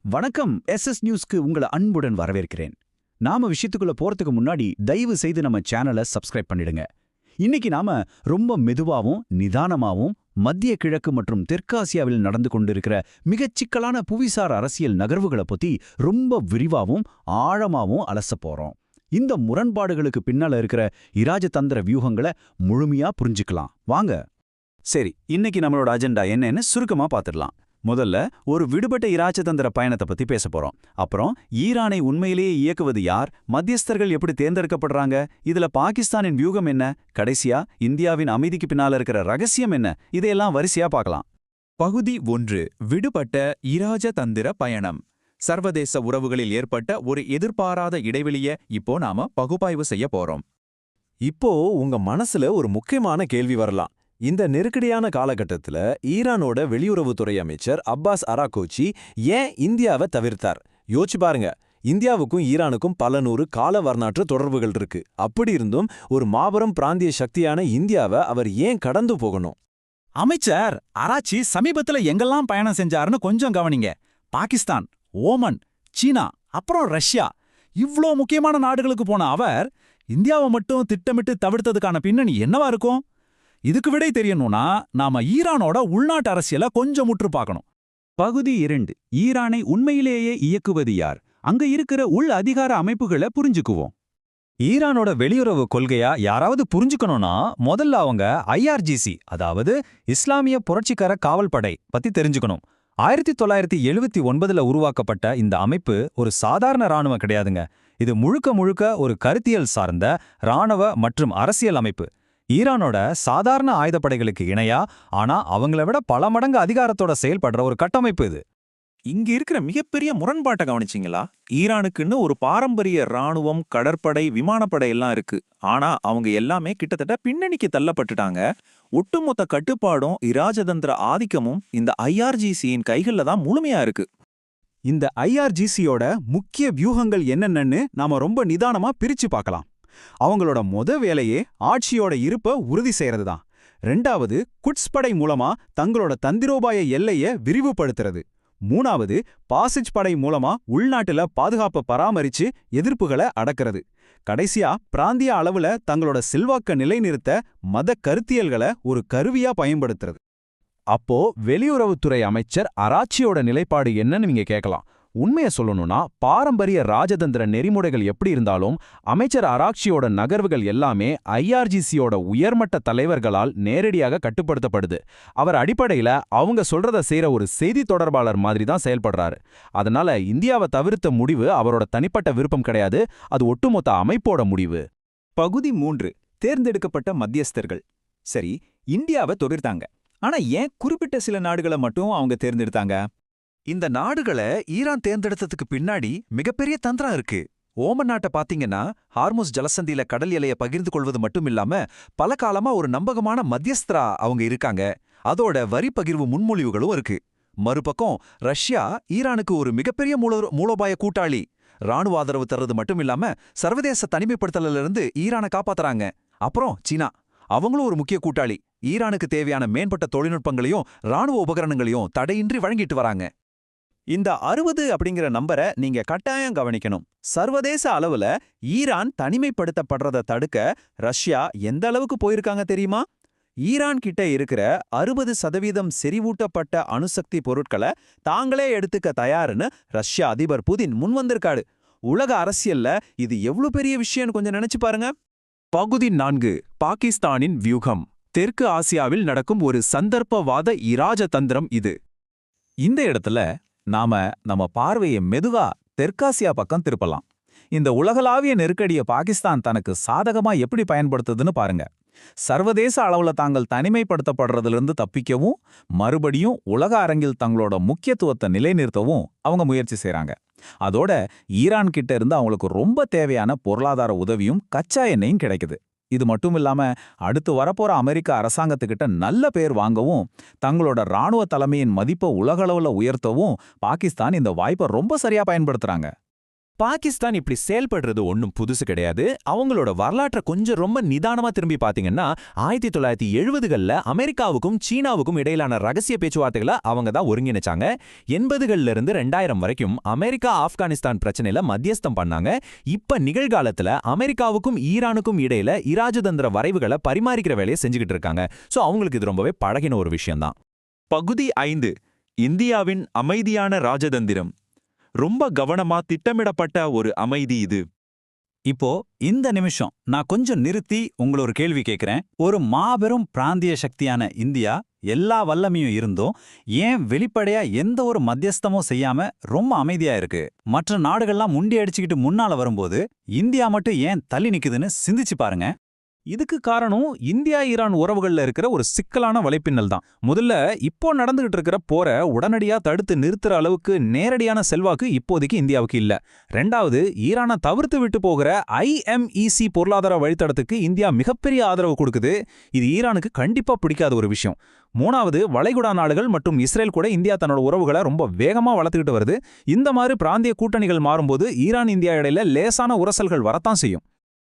வணக்கம். நியூஸ்க்கு உங்களை அன்புடன் வரவேற்கிறேன். நாம விஷயத்துக்குள்ள போறதுக்கு முன்னாடி தயவு செய்து நம்ம சேனலை சப்ஸ்கிரைப் பண்ணிடுங்க. இன்னைக்கு நாம ரொம்ப மெதுவாவும் நிதானமாவும் மத்திய கிழக்கு மற்றும் தெற்காசியாவில் நடந்து கொண்டிருக்கிற மிகச் சிக்கலான புவிசார் அரசியல் நகர்வுகளை பத்தி ரொம்ப விரிவாவும் ஆழமாவும் அலசப் போறோம். இந்த முரண்பாடுகளுக்கு பின்னால இருக்கிற இராஜதந்திர வியூகங்களை முழுமையா புரிஞ்சுக்கலாம். வாங்க. சரி, இன்னைக்கு நம்மளோட அஜெண்டா என்னன்னு சுருக்கமா பார்த்துடலாம். முதல்ல ஒரு விடுபட்ட இராஜதந்திர பயணத்தை பத்தி பேச போறோம். அப்புறம் ஈரானை உண்மையிலேயே இயக்குவது யார், மத்தியஸ்தர்கள் எப்படி தேர்ந்தெடுக்கப்படுறாங்க, இதுல பாகிஸ்தானின் வியூகம் என்ன, கடைசியா இந்தியாவின் அமைதிக்கு பின்னால இருக்கிற ரகசியம் என்ன, இதையெல்லாம் வரிசையா பார்க்கலாம். பகுதி 1. விடுபட்ட இராஜதந்திர பயணம். சர்வதேச உறவுகளில் ஏற்பட்ட ஒரு எதிர்பாராத இடைவெளியை இப்போ நாம பகுப்பாய்வு செய்ய போறோம். இப்போ உங்க மனசுல ஒரு முக்கியமான கேள்வி வரலாம். இந்த நெருக்கடியான காலகட்டத்துல ஈரானோட வெளியுறவுத்துறை அமைச்சர் அப்பாஸ் அராகோச்சி ஏன் இந்தியாவை தவிர்த்தார்? யோசிச்சு பாருங்க. இந்தியாவுக்கும் ஈரானுக்கும் பல நூறு கால வரலாற்று தொடர்புகள் இருக்கு. அப்படி இருந்தும் ஒரு மாபெரும் பிராந்திய சக்தியான இந்தியாவை அவர் ஏன் கடந்து போகணும்? அமைச்சர் அராச்சி சமீபத்துல எங்கெல்லாம் பயணம் செஞ்சாருன்னு கொஞ்சம் கவனிங்க. பாகிஸ்தான், ஓமன், சீனா, அப்புறம் ரஷ்யா, இவ்ளோ முக்கியமான நாடுகளுக்கு போன அவர் இந்தியாவை மட்டும் திட்டமிட்டு தவிர்த்ததுக்கான பின்னணி என்னவா இருக்கும்? இதுக்கு விடை தெரியணும்னா நாம ஈரானோட உள்நாட்டு அரசியலை கொஞ்சம் முற்று பார்க்கணும். பகுதி 2. ஈரானை உண்மையிலேயே இயக்குவது யார்? அங்க இருக்கிற உள் அதிகார அமைப்புகளை புரிஞ்சுக்குவோம். ஈரானோட வெளியுறவு கொள்கையா யாராவது புரிஞ்சுக்கணும்னா முதல்ல அவங்க IRGC, அதாவது இஸ்லாமிய புரட்சிகர காவல் படை பத்தி தெரிஞ்சுக்கணும். 1979ல உருவாக்கப்பட்ட இந்த அமைப்பு ஒரு சாதாரண இராணுவம் கிடையாதுங்க. இது முழுக்க முழுக்க ஒரு கருத்தியல் சார்ந்த இராணுவ மற்றும் அரசியல் அமைப்பு. ஈரானோட சாதாரண ஆயுதப்படைகளுக்கு இணையா, ஆனா அவங்கள விட பல மடங்கு அதிகாரத்தோட செயல்படுற ஒரு கட்டமைப்பு இது. இங்க இருக்கிற மிகப்பெரிய முரண்பாட்டை கவனிச்சிங்களா? ஈரானுக்குன்னு ஒரு பாரம்பரிய இராணுவம், கடற்படை, விமானப்படை எல்லாம் இருக்கு. ஆனா அவங்க எல்லாமே கிட்டத்தட்ட பின்னணிக்கு தள்ளப்பட்டுட்டாங்க. ஒட்டுமொத்த கட்டுப்பாடும் இராஜதந்திர ஆதிக்கமும் இந்த IRGCயின் கைகள்ல தான் முழுமையா இருக்கு. இந்த IRGCயோட முக்கிய வியூகங்கள் என்னென்னு நாம ரொம்ப நிதானமா பிரிச்சு பார்க்கலாம். அவங்களோட வேலையே ஆட்சியோட இருப்ப உறுதி செய்யறது தான். 2வது, குட்ஸ் படை மூலமா தங்களோட தந்திரோபாய எல்லைய விரிவுபடுத்துறது. 3வது, பாசிஜ் படை மூலமா உள்நாட்டுல பாதுகாப்பை பராமரிச்சு எதிர்ப்புகளை அடக்கிறது. கடைசியா பிராந்திய அளவுல தங்களோட செல்வாக்க நிலைநிறுத்த மத கருத்தியல்களை ஒரு கருவியா பயன்படுத்துறது. அப்போ வெளியுறவுத்துறை அமைச்சர் அராச்சியோட நிலைப்பாடு என்னன்னு நீங்க கேட்கலாம். உண்மையை சொல்லணும்னா, பாரம்பரிய ராஜதந்திர நெறிமுறைகள் எப்படி இருந்தாலும் அமைச்சர் அராக்சியோட நகர்வுகள் எல்லாமே IRGCயோட உயர்மட்ட தலைவர்களால் நேரடியாக கட்டுப்படுத்தப்படுது. அவர் அடிப்படையில அவங்க சொல்றத செய்யற ஒரு செய்தி தொடர்பாளர் மாதிரி தான் செயல்படுறாரு. அதனால இந்தியாவை தவிர்த்த முடிவு அவரோட தனிப்பட்ட விருப்பம் கிடையாது, அது ஒட்டுமொத்த அமைப்போட முடிவு. பகுதி 3. தேர்ந்தெடுக்கப்பட்ட மத்தியஸ்தர்கள். சரி, இந்தியாவை தவிர்த்தாங்க. ஆனா ஏன் குறிப்பிட்ட சில நாடுகளை மட்டும் அவங்க தேர்ந்தெடுத்தாங்க? இந்த நாடுகளை ஈரான் தேர்ந்தெடுத்ததுக்கு பின்னாடி மிகப்பெரிய தந்திரம் இருக்கு. ஓமன் நாட்டை பாத்தீங்கன்னா, ஹார்முஸ் ஜலசந்தியில கடல் எல்லையை பகிர்ந்து கொள்வது மட்டும் இல்லாம பல காலமா ஒரு நம்பகமான மத்தியஸ்தரா அவங்க இருக்காங்க. அதோட வரி பகிர்வு முன்மொழிவுகளும் இருக்கு. மறுபக்கம் ரஷ்யா ஈரானுக்கு ஒரு மிகப்பெரிய மூலோபாய கூட்டாளி. ராணுவ ஆதரவு தர்றது மட்டும் இல்லாம சர்வதேச தனிமைப்படுத்தலில் இருந்து ஈரானை காப்பாத்துறாங்க. அப்புறம் சீனா, அவங்களும் ஒரு முக்கிய கூட்டாளி. ஈரானுக்கு தேவையான மேம்பட்ட தொழில்நுட்பங்களையும் ராணுவ உபகரணங்களையும் தடையின்றி வழங்கிட்டு வராங்க. இந்த 60 அப்படிங்கிற நம்பரை நீங்க கட்டாயம் கவனிக்கணும். சர்வதேச அளவுல ஈரான் தனிமைப்படுத்தப்படுறத தடுக்க ரஷ்யா எந்த அளவுக்கு போயிருக்காங்க தெரியுமா? ஈரான் கிட்ட இருக்கிற 60% செறிவூட்டப்பட்ட அணுசக்தி பொருட்களை தாங்களே எடுத்துக்க தயாருன்னு ரஷ்யா அதிபர் புதின் முன் வந்திருக்காரு. உலக அரசியல்ல இது எவ்வளவு பெரிய விஷயம்னு கொஞ்சம் நினைச்சு பாருங்க. பகுதி 4. பாகிஸ்தானின் வியூகம். தெற்கு ஆசியாவில் நடக்கும் ஒரு சந்தர்ப்பவாத இராஜதந்திரம் இது. இந்த இடத்துல நாம நம்ம பார்வையை மெதுவா தெற்காசியா பக்கம் திருப்பலாம். இந்த உலகளாவிய நெருக்கடியை பாகிஸ்தான் தனக்கு சாதகமா எப்படி பயன்படுத்துதுன்னு பாருங்க. சர்வதேச அளவுல தாங்கள் தனிமைப்படுத்தப்படுறதிலிருந்து தப்பிக்கவும், மறுபடியும் உலக அரங்கில் தங்களோட முக்கியத்துவத்தை நிலைநிறுத்தவும் அவங்க முயற்சி செய்றாங்க. அதோட ஈரான் கிட்ட இருந்து அவங்களுக்கு ரொம்ப தேவையான பொருளாதார உதவியும் கச்சா எண்ணெயும் கிடைக்குது. இது மட்டும் இல்லாம அடுத்து வரப்போற அமெரிக்க அரசாங்கத்துக்கிட்ட நல்ல பேர் வாங்கவும், தங்களோட ராணுவ தலைமையின் மதிப்பை உலகளவுல உயர்த்தவும் பாகிஸ்தான் இந்த வாய்ப்பை ரொம்ப சரியா பயன்படுத்துறாங்க. பாகிஸ்தான் இப்படி செயல்படுறது ஒன்றும் புதுசு கிடையாது. அவங்களோட வரலாற்றை கொஞ்சம் ரொம்ப நிதானமா திரும்பி பாத்தீங்கன்னா 1970களில் அமெரிக்காவுக்கும் சீனாவுக்கும் இடையிலான ரகசிய பேச்சுவார்த்தைகளை அவங்க தான் ஒருங்கிணைச்சாங்க. 80களில் இருந்து 2000 வரைக்கும் அமெரிக்கா ஆப்கானிஸ்தான் பிரச்சனையில மத்தியஸ்தம் பண்ணாங்க. இப்ப நிகழ்காலத்துல அமெரிக்காவுக்கும் ஈரானுக்கும் இடையில இராஜதந்திர வரைவுகளை பரிமாறிக்கிற வேலையை செஞ்சுக்கிட்டு இருக்காங்க. சோ அவங்களுக்கு இது ரொம்பவே பழகின ஒரு விஷயம்தான். பகுதி 5 இந்தியாவின் அமைதியான ராஜதந்திரம். ரொம்ப கவனமா திட்டமிடப்பட்ட ஒரு அமைதி இது. இப்போ இந்த நிமிஷம் நான் கொஞ்சம் நிறுத்தி உங்களை ஒரு கேள்வி கேட்கிறேன். ஒரு மாபெரும் பிராந்திய சக்தியான இந்தியா எல்லா வல்லமையும் இருந்தும் ஏன் வெளிப்படையா எந்த ஒரு மத்தியஸ்தமும் செய்யாம ரொம்ப அமைதியா இருக்கு? மற்ற நாடுகள்லாம் முண்டி அடிச்சுக்கிட்டு முன்னால வரும்போது இந்தியா மட்டும் ஏன் தள்ளி நிக்குதுன்னு சிந்திச்சு பாருங்க. இதுக்கு காரணம் இந்தியா ஈரான் உறவுகள்ல இருக்கிற ஒரு சிக்கலான வலைப்பின்னல் தான். முதல்ல இப்போ நடந்துகிட்டு இருக்கிற போரை உடனடியா தடுத்து நிறுத்துற அளவுக்கு நேரடியான செல்வாக்கு இப்போதைக்கு இந்தியாவுக்கு இல்ல. ரெண்டாவது, ஈரானை தவிர்த்து விட்டு போகிற IMEC பொருளாதார வழித்தடத்துக்கு இந்தியா மிகப்பெரிய ஆதரவு கொடுக்குது. இது ஈரானுக்கு கண்டிப்பா பிடிக்காத ஒரு விஷயம். மூணாவது, வளைகுடா நாடுகள் மற்றும் இஸ்ரேல் கூட இந்தியா தன்னோட உறவுகளை ரொம்ப வேகமா வளர்த்துக்கிட்டு வருது. இந்த மாதிரி பிராந்திய கூட்டணிகள் மாறும்போது ஈரான் இந்தியா இடையில லேசான உரசல்கள் வரத்தான் செய்யும்.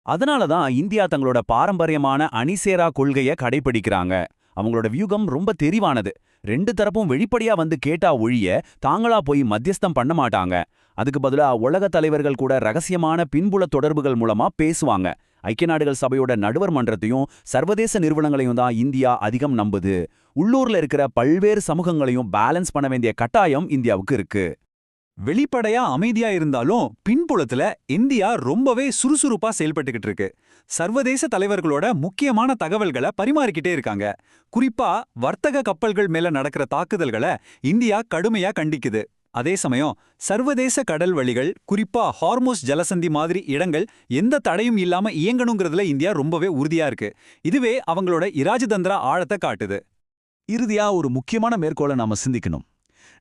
அதனால தான் இந்தியா தங்களோட பாரம்பரியமான அணிசேரா கொள்கையை கடைபிடிக்கிறாங்க. அவங்களோட வியூகம் ரொம்ப தெரிவானது. 2 தரப்பும் வெளிப்படையா வந்து கேட்டா ஒழிய தாங்களா போய் மத்தியஸ்தம் பண்ண மாட்டாங்க. அதுக்கு பதிலா உலக தலைவர்கள் கூட ரகசியமான பின்புல தொடர்புகள் மூலமா பேசுவாங்க. ஐக்கிய நாடுகள் சபையோட நடுவர் மன்றத்தையும் சர்வதேச நிறுவனங்களையும் தான் இந்தியா அதிகம் நம்புது. உள்ளூர்ல இருக்கிற பல்வேறு சமூகங்களையும் பேலன்ஸ் பண்ண வேண்டிய கட்டாயம் இந்தியாவுக்கு இருக்கு. வெளிப்படையா அமைதியா இருந்தாலும் பின்புலத்துல இந்தியா ரொம்பவே சுறுசுறுப்பா செயல்பட்டுக்கிட்டு இருக்கு. சர்வதேச தலைவர்களோட முக்கியமான தகவல்களை பரிமாறிக்கிட்டே இருக்காங்க. குறிப்பா வர்த்தக கப்பல்கள் மேல நடக்கிற தாக்குதல்களை இந்தியா கடுமையா கண்டிக்குது. அதே சமயம் சர்வதேச கடல் வழிகள், குறிப்பா ஹார்மோஸ் ஜலசந்தி மாதிரி இடங்கள் எந்த தடையும் இல்லாம இயங்கணுங்கிறதுல இந்தியா ரொம்பவே உறுதியா இருக்கு. இதுவே அவங்களோட இராஜதந்திர ஆழத்தை காட்டுது. இறுதியா ஒரு முக்கியமான மேற்கோளை நாம சிந்திக்கணும்.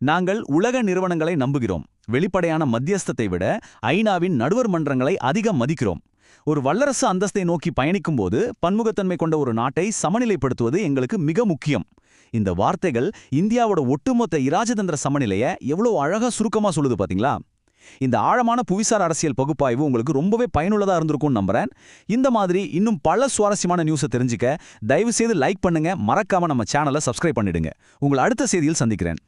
நாங்கள் உலக நிறுவனங்களை நம்புகிறோம். வெளிப்படையான மத்தியஸ்தத்தை விட ஐநாவின் நடுவர் மன்றங்களை அதிகம் மதிக்கிறோம். ஒரு வல்லரசு அந்தஸ்தை நோக்கி பயணிக்கும்போது பன்முகத்தன்மை கொண்ட ஒரு நாட்டை சமநிலைப்படுத்துவது எங்களுக்கு மிக முக்கியம். இந்த வார்த்தைகள் இந்தியாவோட ஒட்டுமொத்த இராஜதந்திர சமநிலையை எவ்வளோ அழகா சுருக்கமா சொல்லுது பாத்தீங்களா? இந்த ஆழமான புவிசார் அரசியல் பகுப்பாய்வு உங்களுக்கு ரொம்பவே பயனுள்ளதா இருந்திருக்கும்னு நம்புறேன். இந்த மாதிரி இன்னும் பல சுவாரஸ்யமான நியூஸை தெரிஞ்சுக்க தயவு செய்து லைக் பண்ணுங்க, மறக்காம நம்ம சேனலை சப்ஸ்கிரைப் பண்ணிடுங்க. உங்களை அடுத்த செய்தியில் சந்திக்கிறேன்.